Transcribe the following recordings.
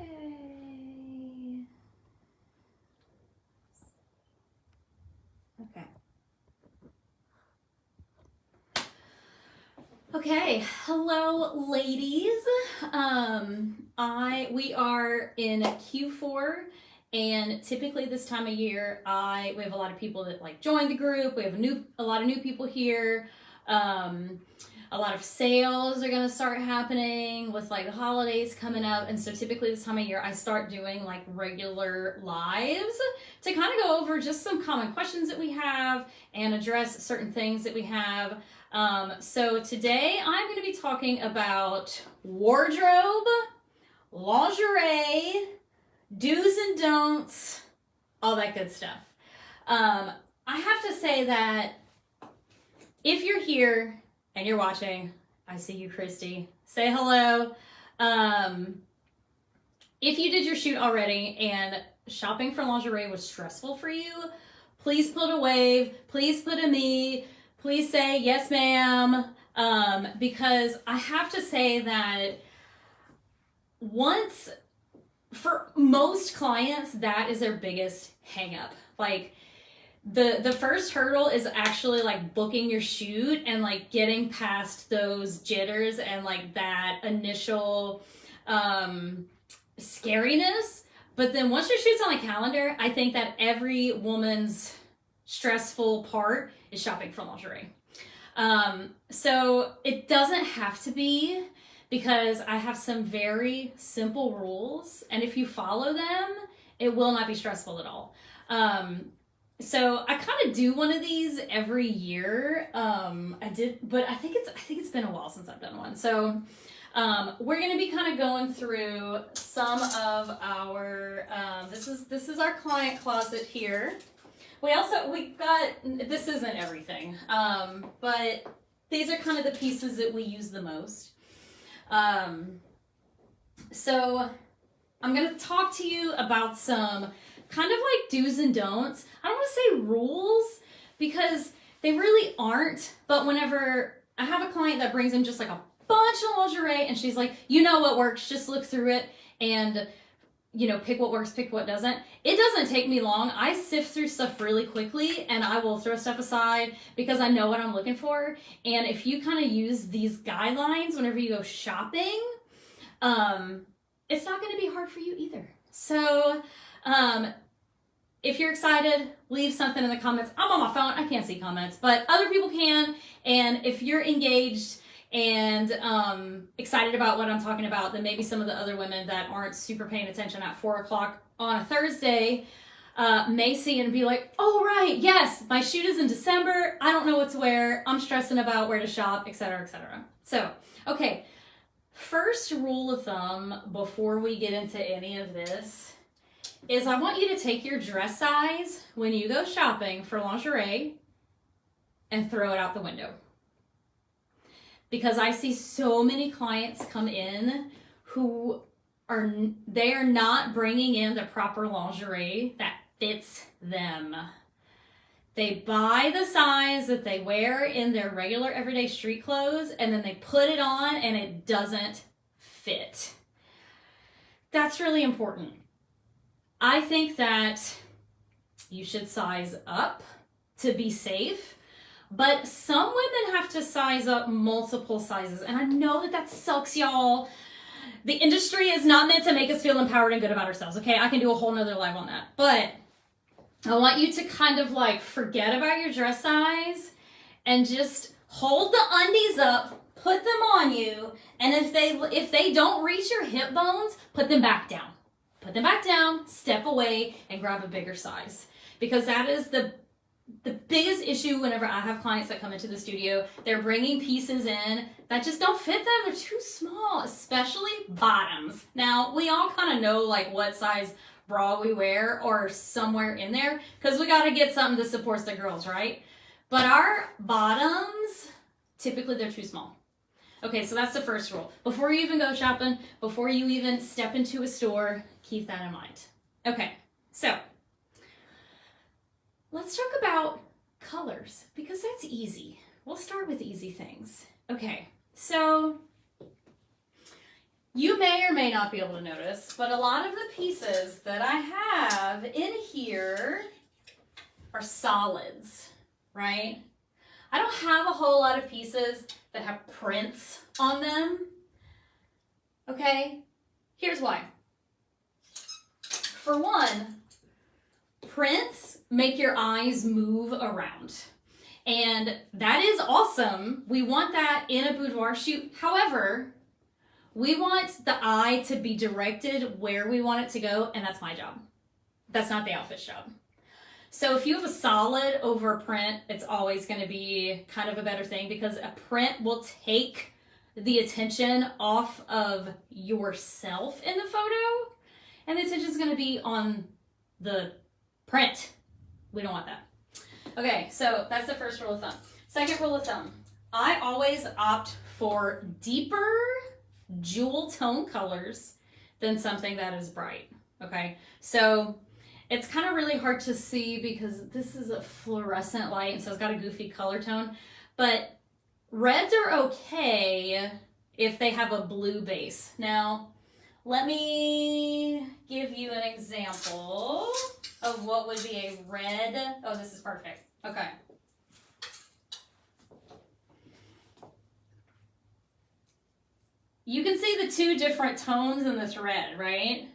Yay. Okay. Okay, hello ladies. We are in Q4, and typically this time of year, we have a lot of people that like join the group. We have a lot of new people here. A lot of sales are gonna start happening with like the holidays coming up, and so typically this time of year I start doing like regular lives to kind of go over just some common questions that we have and address certain things that we have. So today I'm going to be talking about wardrobe, lingerie, do's and don'ts, all that good stuff. I have to say that if you're here and you're watching, I see you, Christy. Say hello. If you did your shoot already and shopping for lingerie was stressful for you, please put a wave, please put a me, please say yes ma'am, because I have to say that for most clients, that is their biggest hang up. Like the first hurdle is actually like booking your shoot and like getting past those jitters and like that initial scariness. But then once your shoot's on the calendar, I think that every woman's stressful part is shopping for lingerie. So it doesn't have to be, because I have some very simple rules, and if you follow them, it will not be stressful at all. So I kind of do one of these every year. But I think it's been a while since I've done one. So we're going to be kind of going through some of our, this is our client closet here. This isn't everything, but these are kind of the pieces that we use the most. So I'm going to talk to you about some kind of like do's and don'ts. I don't want to say rules, because they really aren't, but whenever I have a client that brings in just like a bunch of lingerie and she's like, you know what works, just look through it and pick what works, pick what doesn't. It doesn't take me long. I sift through stuff really quickly and I will throw stuff aside because I know what I'm looking for. And if you kind of use these guidelines whenever you go shopping, it's not going to be hard for you either. So, if you're excited, leave something in the comments. I'm on my phone. I can't see comments, but other people can. And if you're engaged and excited about what I'm talking about, then maybe some of the other women that aren't super paying attention at 4 o'clock on a Thursday may see and be like, oh, right, yes, my shoot is in December. I don't know what to wear. I'm stressing about where to shop, etc., etc. So, okay, first rule of thumb before we get into any of this is I want you to take your dress size when you go shopping for lingerie and throw it out the window. Because I see so many clients come in who are not bringing in the proper lingerie that fits them. They buy the size that they wear in their regular everyday street clothes, and then they put it on and it doesn't fit. That's really important. I think that you should size up to be safe, but some women have to size up multiple sizes. And I know that sucks, y'all. The industry is not meant to make us feel empowered and good about ourselves, okay? I can do a whole nother live on that. But I want you to kind of like forget about your dress size and just hold the undies up, put them on you, and if they don't reach your hip bones, put them back down. Put them back down, step away, and grab a bigger size. Because that is the biggest issue whenever I have clients that come into the studio. They're bringing pieces in that just don't fit them. They're too small, especially bottoms. Now, we all kind of know like what size bra we wear or somewhere in there, because we got to get something that supports the girls, right? But our bottoms, typically they're too small. Okay, so that's the first rule. Before you even go shopping, before you even step into a store, keep that in mind. Okay, so let's talk about colors, because that's easy. We'll start with easy things. Okay, so You may or may not be able to notice, but a lot of the pieces that I have in here are solids, right? I don't have a whole lot of pieces that have prints on them, okay? Here's why. For one, prints make your eyes move around. And that is awesome. We want that in a boudoir shoot. However, we want the eye to be directed where we want it to go, and that's my job. That's not the outfit's job. So if you have a solid over a print, it's always going to be kind of a better thing because a print will take the attention off of yourself in the photo, and the attention is going to be on the print. We don't want that. Okay, so that's the first rule of thumb. Second rule of thumb, I always opt for deeper jewel tone colors than something that is bright, okay? So it's kind of really hard to see because this is a fluorescent light, and so it's got a goofy color tone, but reds are okay if they have a blue base. Now, let me give you an example of what would be a red. Oh, this is perfect. Okay. You can see the two different tones in this red, right?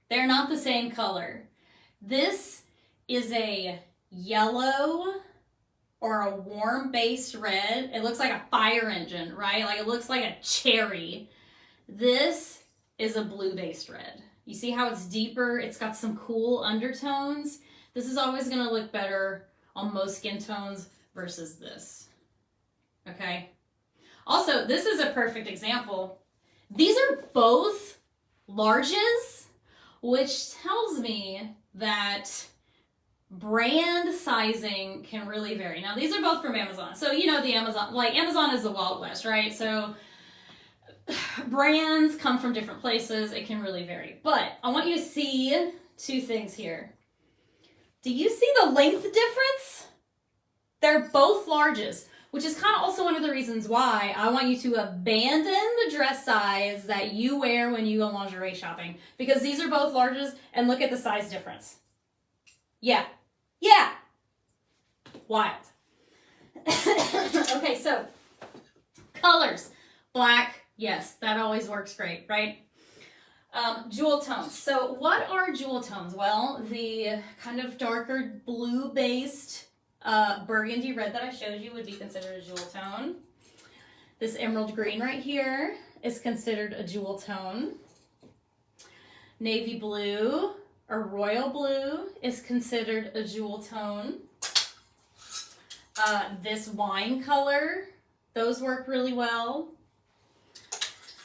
They're not the same color. This is a yellow or a warm-based red. It looks like a fire engine, right? Like it looks like a cherry. This is a blue-based red. You see how it's deeper? It's got some cool undertones. This is always gonna look better on most skin tones versus this, okay? Also, this is a perfect example. These are both larges, which tells me that brand sizing can really vary. Now, these are both from Amazon. So, you know, the Amazon, like Amazon is the Wild West, right? So brands come from different places. It can really vary. But I want you to see two things here. Do you see the length difference? They're both larges, which is kind of also one of the reasons why I want you to abandon the dress size that you wear when you go lingerie shopping, because these are both larges, and look at the size difference. Yeah. Wild. Okay, so colors. Black, yes, that always works great, right? Jewel tones. So what are jewel tones? Well, the kind of darker blue-based burgundy red that I showed you would be considered a jewel tone. This emerald green right here is considered a jewel tone. Navy blue or royal blue is considered a jewel tone. This wine color, those work really well.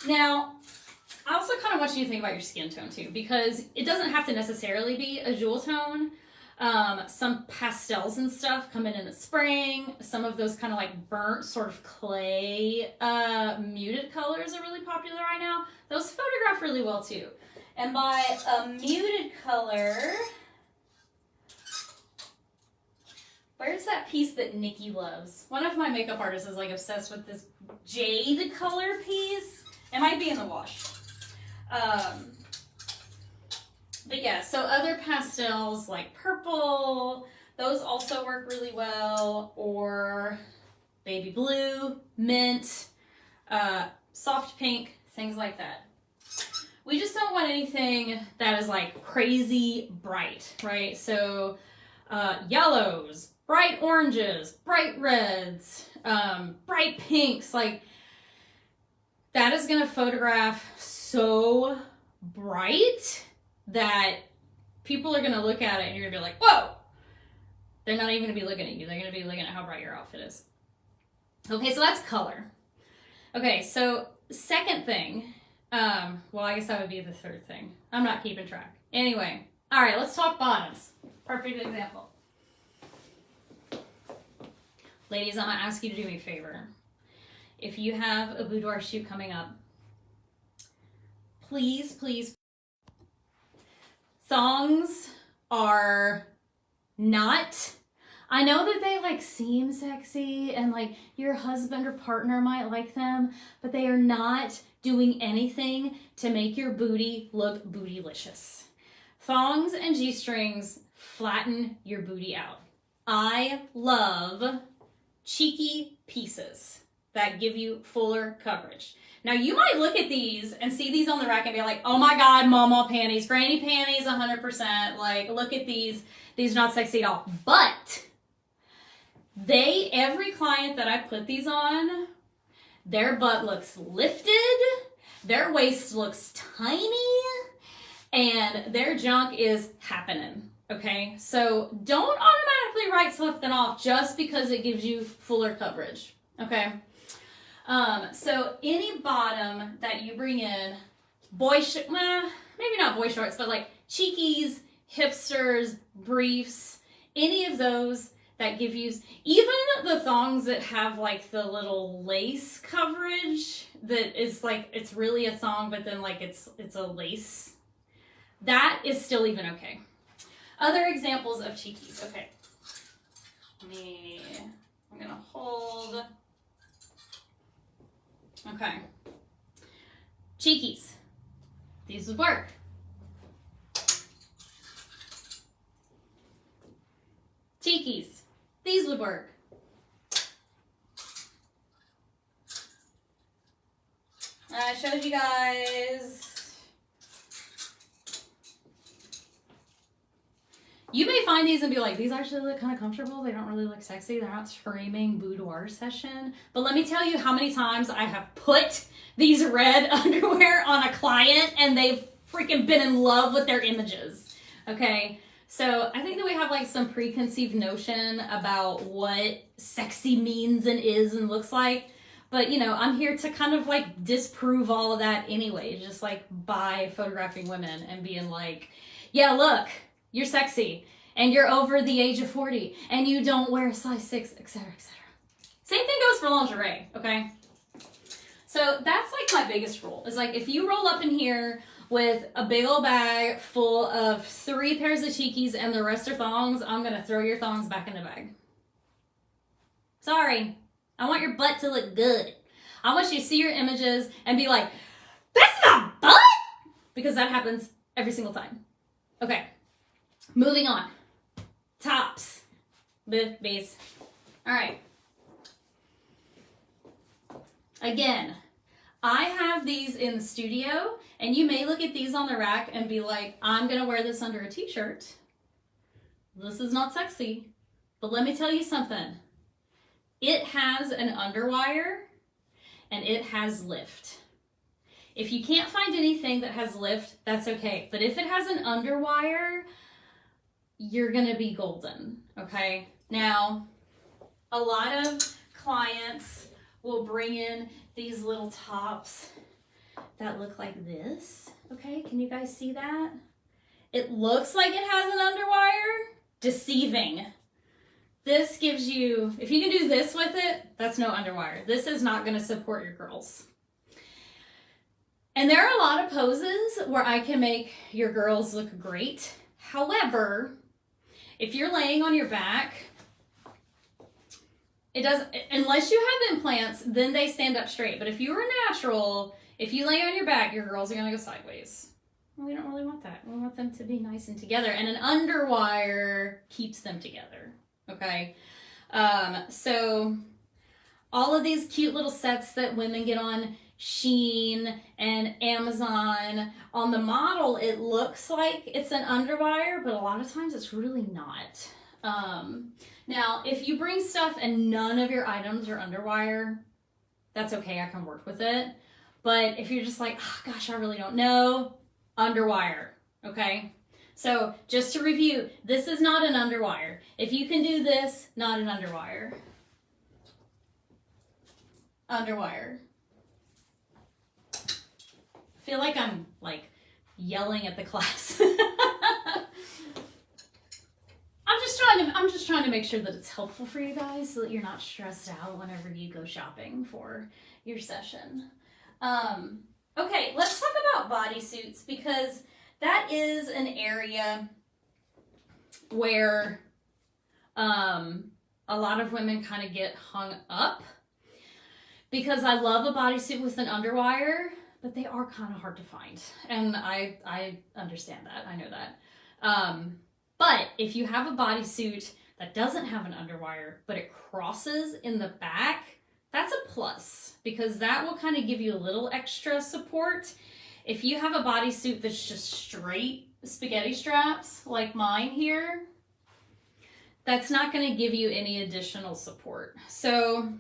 Now, I also kind of want you to think about your skin tone too, because it doesn't have to necessarily be a jewel tone. Some pastels and stuff come in the spring. Some of those kind of like burnt sort of clay muted colors are really popular right now. Those photograph really well too. And by a muted color, where's that piece that Nikki loves? One of my makeup artists is like obsessed with this jade color piece. It might be in the wash. But yeah, so other pastels like purple, those also work really well, or baby blue, mint, soft pink, things like that. We just don't want anything that is like crazy bright, right? So yellows, bright oranges, bright reds, bright pinks, like that is gonna photograph so bright that people are gonna look at it and you're gonna be like, whoa! They're not even gonna be looking at you. They're gonna be looking at how bright your outfit is. Okay, so that's color. Okay, so second thing, well, I guess that would be the third thing. I'm not keeping track. Anyway, all right, let's talk bottoms. Perfect example. Ladies, I'm gonna ask you to do me a favor. If you have a boudoir shoot coming up, please, please, thongs are not, I know that they like seem sexy and like your husband or partner might like them, but they are not doing anything to make your booty look bootylicious. Thongs and G-strings flatten your booty out. I love cheeky pieces that give you fuller coverage. Now you might look at these and see these on the rack and be like, oh my God, mama panties, granny panties, 100%. Like, look at these are not sexy at all. But every client that I put these on, their butt looks lifted, their waist looks tiny, and their junk is happening. Okay, so don't automatically write something off just because it gives you fuller coverage. Okay. So any bottom that you bring in, maybe not boy shorts, but like cheekies, hipsters, briefs, any of those that give you, even the thongs that have like the little lace coverage that is like, it's really a thong, but then like it's a lace, that is still even okay. Other examples of cheekies. Okay. I'm gonna hold. Okay. Cheekies. These would work. Cheekies. These would work. I showed you guys. You may find these and be like, these actually look kind of comfortable. They don't really look sexy. They're not screaming boudoir session. But let me tell you how many times I have put these red underwear on a client and they've freaking been in love with their images. Okay. So I think that we have like some preconceived notion about what sexy means and is and looks like. But you know, I'm here to kind of like disprove all of that anyway, just like by photographing women and being like, yeah, look, you're sexy and you're over the age of 40 and you don't wear a size 6, etc., etc. Same thing goes for lingerie, okay? So that's like my biggest rule is like, if you roll up in here with a big old bag full of 3 pairs of cheekies and the rest are thongs, I'm gonna throw your thongs back in the bag. Sorry, I want your butt to look good. I want you to see your images and be like, that's my butt! Because that happens every single time. Okay. Moving on. Tops. Base. All right. Again, I have these in the studio, and you may look at these on the rack and be like, I'm going to wear this under a t-shirt. This is not sexy. But let me tell you something. It has an underwire, and it has lift. If you can't find anything that has lift, that's okay. But if it has an underwire, you're gonna be golden, okay? Now, a lot of clients will bring in these little tops that look like this, okay? Can you guys see that? It looks like it has an underwire. Deceiving. This gives you, if you can do this with it, that's no underwire. This is not gonna support your girls. And there are a lot of poses where I can make your girls look great. However, if you're laying on your back, it does, unless you have implants, then they stand up straight. But if you were natural, if you lay on your back, your girls are gonna go sideways. We don't really want that. We want them to be nice and together. And an underwire keeps them together, okay? So all of these cute little sets that women get on Shein and Amazon, on the model it looks like it's an underwire, but a lot of times it's really not. Now if you bring stuff and none of your items are underwire, that's okay, I can work with it. But if you're just like, oh, gosh, I really don't know, underwire, okay? So just to review, this is not an underwire. If you can do this, not an underwire. Underwire. I feel like I'm like yelling at the class. I'm just trying to make sure that it's helpful for you guys so that you're not stressed out whenever you go shopping for your session. Okay, let's talk about bodysuits because that is an area where a lot of women kind of get hung up because I love a bodysuit with an underwire. but they are kind of hard to find. And I understand that. I know that. But if you have a bodysuit that doesn't have an underwire, but it crosses in the back, that's a plus, because that will kind of give you a little extra support. If you have a bodysuit that's just straight spaghetti straps like mine here, that's not going to give you any additional support. So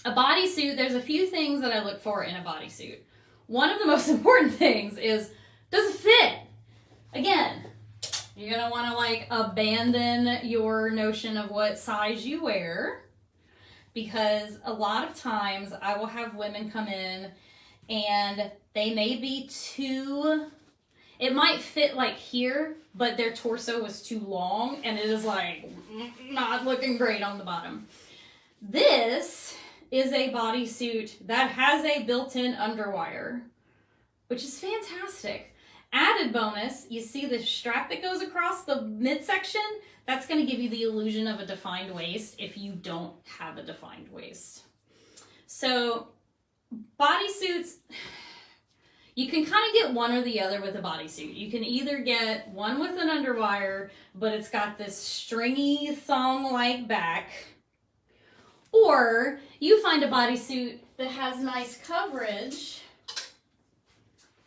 a bodysuit, there's a few things that I look for in a bodysuit. One of the most important things is, does it fit? Again, you're going to want to like abandon your notion of what size you wear, because a lot of times I will have women come in and they may be too, it might fit like here, but their torso was too long and it is like not looking great on the bottom. This is a bodysuit that has a built-in underwire, which is fantastic. Added bonus, you see the strap that goes across the midsection? That's going to give you the illusion of a defined waist if you don't have a defined waist. So bodysuits, you can kind of get one or the other with a bodysuit. You can either get one with an underwire, but it's got this stringy thong-like back, or you find a bodysuit that has nice coverage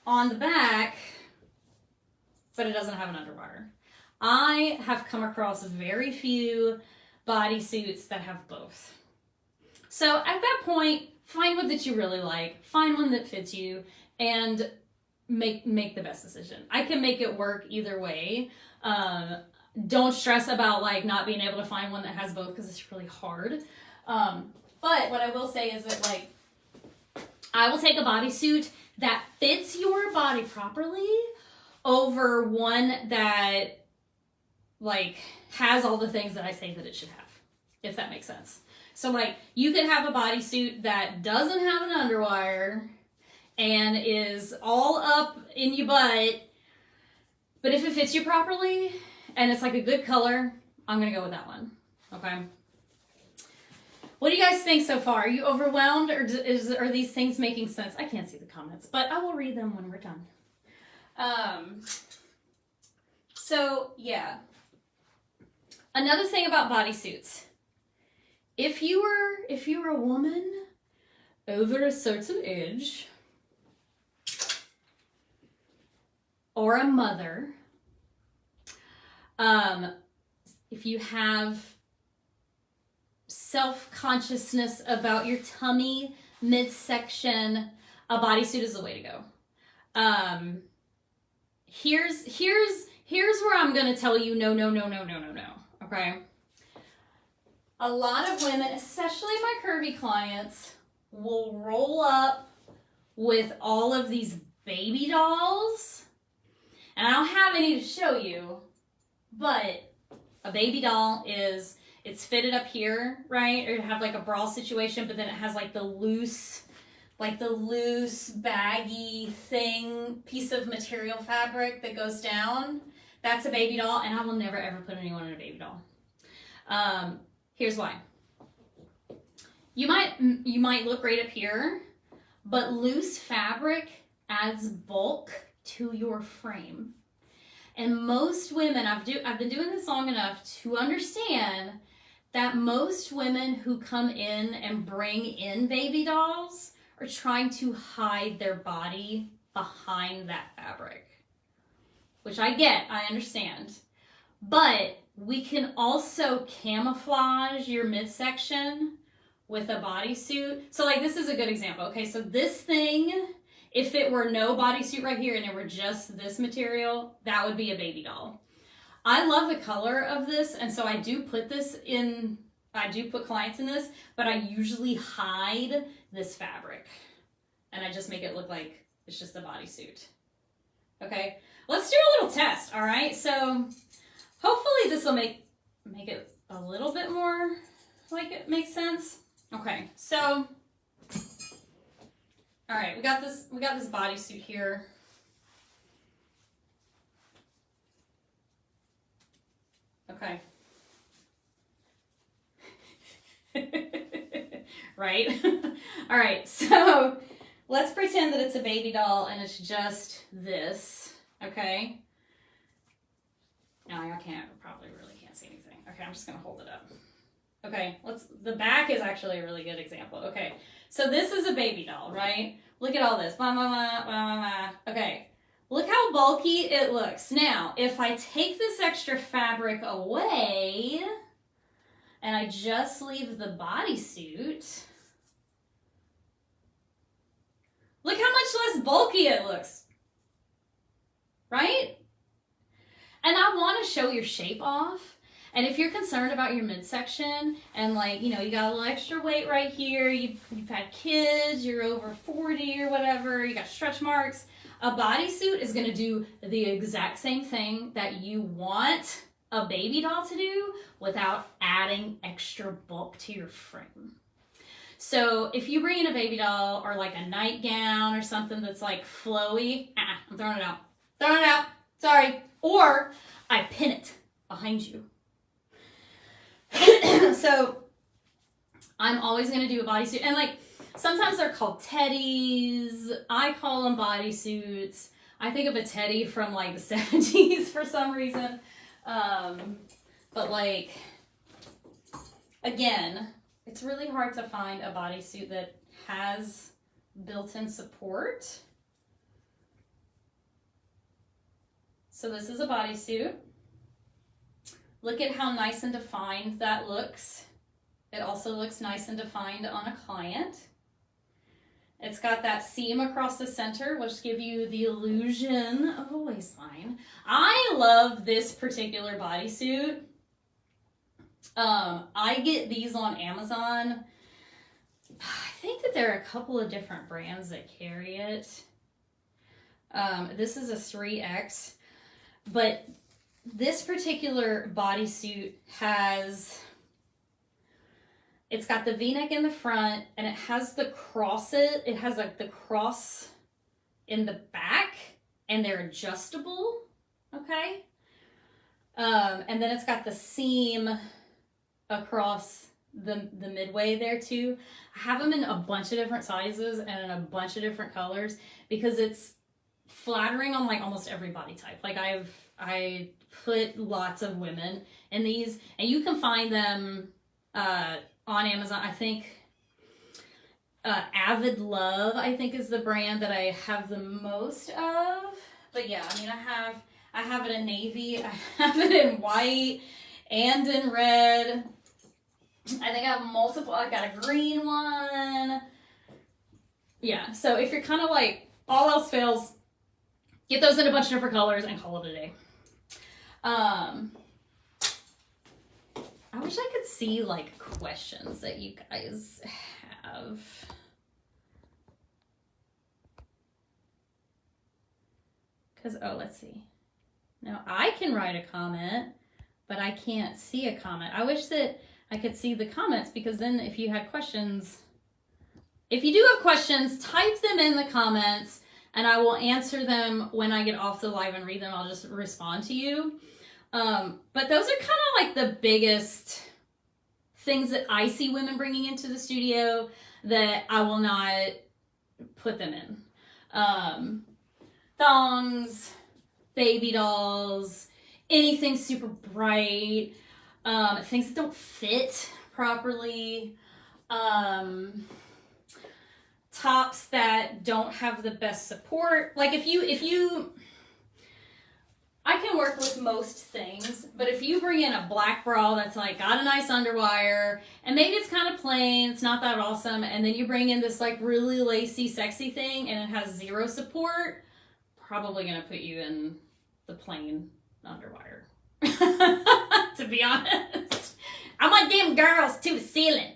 on the back, but it doesn't have an underwire. I have come across very few bodysuits that have both. So at that point, find one that you really like, find one that fits you, and make the best decision. I can make it work either way. Don't stress about like not being able to find one that has both, because it's really hard. But what I will say is that like, I will take a bodysuit that fits your body properly over one that like has all the things that I say that it should have, if that makes sense. So like, you could have a bodysuit that doesn't have an underwire and is all up in your butt, but if it fits you properly and it's like a good color, I'm gonna go with that one. Okay. What do you guys think so far? Are you overwhelmed, or are these things making sense? I can't see the comments, but I will read them when we're done. So yeah. Another thing about bodysuits. If you were a woman over a certain age, or a mother, if you have self-consciousness about your tummy, midsection, a bodysuit is the way to go. Here's where I'm gonna tell you no, okay? A lot of women, especially my curvy clients, will roll up with all of these baby dolls, and I don't have any to show you, but a baby doll is, it's fitted up here, right? Or you have like a bra situation, but then it has like the loose, baggy thing, piece of material fabric that goes down. That's a baby doll, and I will never ever put anyone in a baby doll. Here's why. You might look great up here, but loose fabric adds bulk to your frame. And most women, I've been doing this long enough to understand that most women who come in and bring in baby dolls are trying to hide their body behind that fabric, which I get, I understand. But we can also camouflage your midsection with a bodysuit. So like, this is a good example. Okay, so this thing, if it were no bodysuit right here and it were just this material, that would be a baby doll. I love the color of this, and so I do put clients in this, but I usually hide this fabric and I just make it look like it's just a bodysuit. Okay, let's do a little test, all right? So hopefully this will make it a little bit more like it makes sense. Okay, so, all right, we got this bodysuit here. Okay. Right? All right, so let's pretend that it's a baby doll and it's just this, okay? No, I probably really can't see anything. Okay, I'm just gonna hold it up. Okay, the back is actually a really good example. Okay, so this is a baby doll, right? Look at all this, blah, blah, blah, blah, blah. Okay, look how bulky it looks. Now, if I take this extra fabric away and I just leave the bodysuit, look how much less bulky it looks, right? And I want to show your shape off. And if you're concerned about your midsection and like, you know, you got a little extra weight right here, you've had kids, you're over 40 or whatever, you got stretch marks, a bodysuit is going to do the exact same thing that you want a baby doll to do without adding extra bulk to your frame. So if you bring in a baby doll or like a nightgown or something that's like flowy, I'm throwing it out. Throwing it out. Sorry. Or I pin it behind you. So I'm always going to do a bodysuit. And like sometimes they're called teddies. I call them bodysuits. I think of a teddy from like the 70s for some reason. But like, again, it's really hard to find a bodysuit that has built-in support. So this is a bodysuit. Look at how nice and defined that looks. It also looks nice and defined on a client. It's got that seam across the center, which gives you the illusion of a waistline. I love this particular bodysuit. I get these on Amazon. I think that there are a couple of different brands that carry it. This is a 3X, but this particular bodysuit it's got the V-neck in the front and it has the it has like the cross in the back and they're adjustable, okay? And then it's got the seam across the midway there too. I have them in a bunch of different sizes and in a bunch of different colors because it's flattering on like almost every body type. Like I put lots of women in these and you can find them on Amazon. I think Avid Love, I think, is the brand that I have the most of. But yeah, I mean, I have it in navy, I have it in white and in red. I think I have multiple. I got a green one. Yeah, so if you're kind of like all else fails, get those in a bunch of different colors and call it a day. I wish I could see like questions that you guys have. Let's see. Now I can write a comment, but I can't see a comment. I wish that I could see the comments because then if you had questions, if you do have questions, type them in the comments and I will answer them when I get off the live and read them. I'll just respond to you. But those are kind of like the biggest things that I see women bringing into the studio that I will not put them in. Thongs, baby dolls, anything super bright, things that don't fit properly, tops that don't have the best support. Like if you I can work with most things, but if you bring in a black bra that's like got a nice underwire and maybe it's kind of plain, it's not that awesome, and then you bring in this like really lacy, sexy thing and it has zero support, probably gonna put you in the plain underwire. To be honest, I want them girls to the ceiling,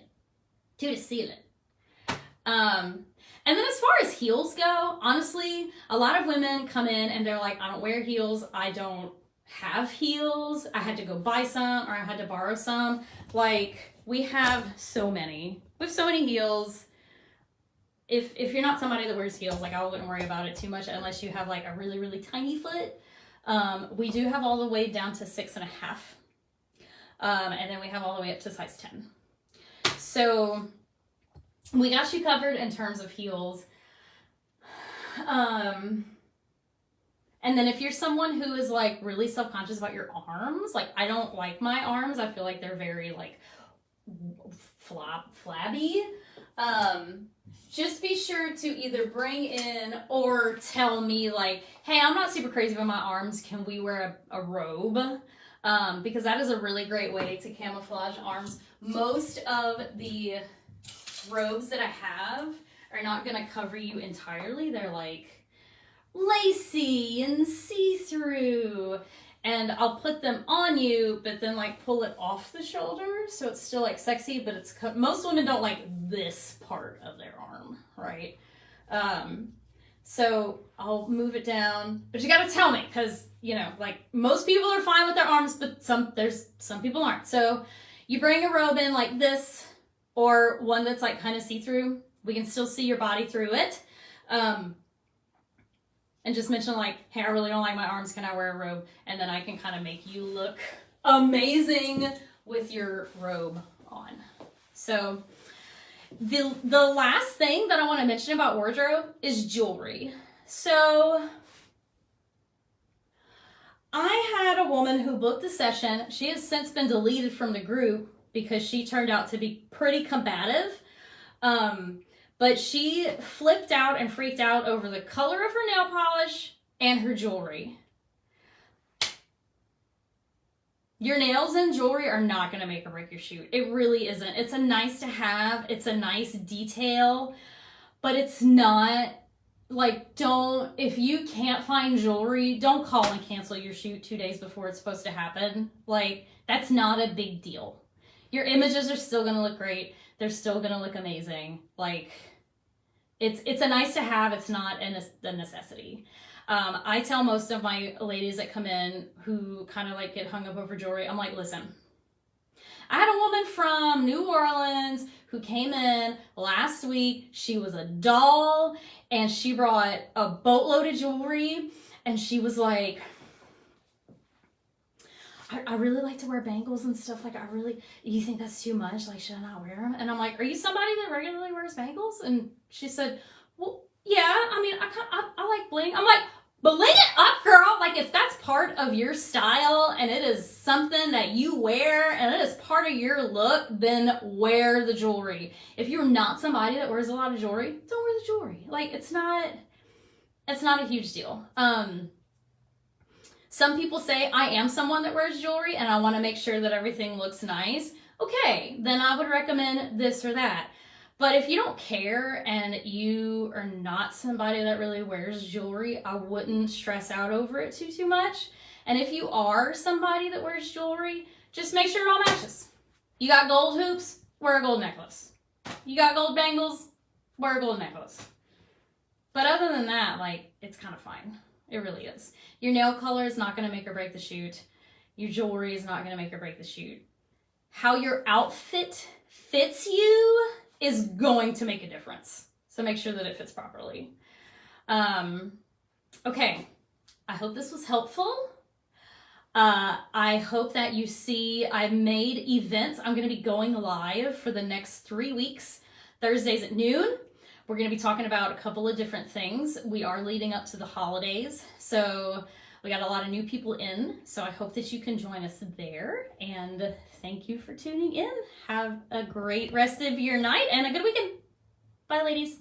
to the ceiling. And then as far as heels go, honestly, a lot of women come in and they're like, I don't wear heels. I don't have heels. I had to go buy some or I had to borrow some. Like, we have so many. We have so many heels. If you're not somebody that wears heels, like I wouldn't worry about it too much unless you have like a really, really tiny foot. We do have all the way down to 6.5. And then we have all the way up to size 10. So we got you covered in terms of heels. And then if you're someone who is like really self-conscious about your arms, like I don't like my arms. I feel like they're very like flabby. Just be sure to either bring in or tell me like, hey, I'm not super crazy about my arms. Can we wear a robe? Because that is a really great way to camouflage arms. Most of the robes that I have are not going to cover you entirely. They're like lacy and see-through, and I'll put them on you but then like pull it off the shoulder so it's still like sexy, but it's most women don't like this part of their arm, right? So I'll move it down, but you got to tell me, because you know, like most people are fine with their arms, but some people aren't. So you bring a robe in like this, or one that's like kind of see-through. We can still see your body through it. And just mention like, hey, I really don't like my arms. Can I wear a robe? And then I can kind of make you look amazing with your robe on. So the last thing that I want to mention about wardrobe is jewelry. So I had a woman who booked a session. She has since been deleted from the group because she turned out to be pretty combative. But she flipped out and freaked out over the color of her nail polish and her jewelry. Your nails and jewelry are not going to make or break your shoot. It really isn't. It's a nice to have. It's a nice detail, but it's not like, if you can't find jewelry, don't call and cancel your shoot 2 days before it's supposed to happen. Like, that's not a big deal. Your images are still going to look great. They're still going to look amazing. Like, it's a nice to have. It's not a necessity. I tell most of my ladies that come in who kind of like get hung up over jewelry, I'm like, listen, I had a woman from New Orleans who came in last week. She was a doll and she brought a boatload of jewelry, and she was like, I really like to wear bangles and stuff. Like, you think that's too much? Like, should I not wear them? And I'm like, are you somebody that regularly wears bangles? And she said, well, yeah, I mean, I like bling. I'm like, bling it up, girl. Like, if that's part of your style and it is something that you wear and it is part of your look, then wear the jewelry. If you're not somebody that wears a lot of jewelry, don't wear the jewelry. Like, it's not a huge deal. Some people say, I am someone that wears jewelry and I want to make sure that everything looks nice. Okay, then I would recommend this or that. But if you don't care and you are not somebody that really wears jewelry, I wouldn't stress out over it too much. And if you are somebody that wears jewelry, just make sure it all matches. You got gold hoops, wear a gold necklace. You got gold bangles, wear a gold necklace. But other than that, like, it's kind of fine. It really is. Your nail color is not going to make or break the shoot. Your jewelry is not going to make or break the shoot. How your outfit fits you is going to make a difference. So make sure that it fits properly. Okay. I hope this was helpful. I hope that you see I've made events. I'm going to be going live for the next 3 weeks, Thursdays at noon. We're going to be talking about a couple of different things. We are leading up to the holidays, so we got a lot of new people in, so I hope that you can join us there, and thank you for tuning in. Have a great rest of your night and a good weekend. Bye, ladies.